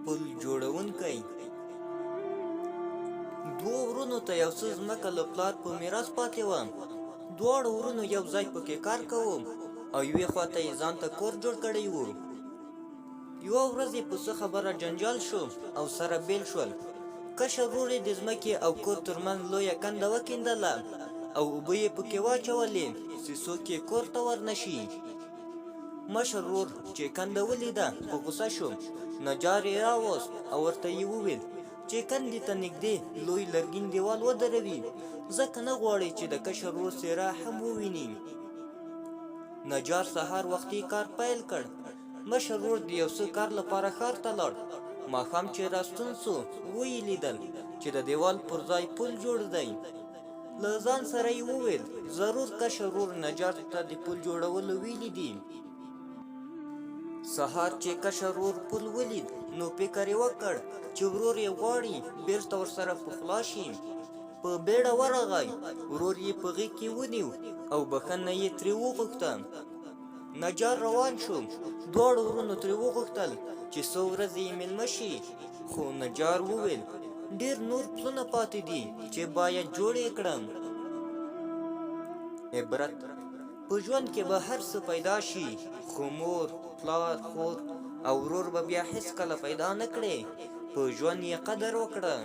پل جوړونکی دوو ورونو ته یو څه ځمکه له پلار په میراث پاتې وه. دواړو ورونو یو ځای پکې کار کوو او یوې خواته یې ځان ته کور جوړ کړی و. یوه ورځ یې په څه خبره جنجال شو او سره بیل شول. کشر ورور یې د ځمکې او کور ترمنځ لویه کنده وکیندله او اوبه یې پکې واچولې چې څوک یې کور ته ورنشي. مشر ورور چې کنده ولیده په غوسه شو. نجار یې راوست او ورته یې وویل چې کندې ته نږدې لوی لرګین دیوال ودروي، ځکه نه غواړي چې د کشر ورور څېره هم وویني. نجار سهار وختي کار پیل کړ. مشر ورور د یو څه کار لپاره ښار ته لاړ. ماښام چې راستون سو ویې لیدل چې د دیوال پر ځای پل جوړ دی. له ځان سره یې وویل ضرور کشر ورور نجار ته د پل جوړولو ویلي دي. سهار چې کشر ورور پل ولید نو فکر یې وکړ چې ورور یې غواړي بیرته ورسره پخلا شي. په بیړه ورغی، ورور یې په غېږ کې ونیو او بښنه یې ترې وغوښته. نجار روان شو. دواړو ورونو ترې وغوښتل چې څو ورځې یې مېلمه شي، خو نجار وویل ډېر نور پلونه پاتې دي چې باید جوړ یې کړم. عبرت: په ژوند کې به هر څه پیدا شي، خو مور، پلار، خور او ورور به بیا هیڅکله پیدا نه کړې. په ژوند یې قدر وکړه.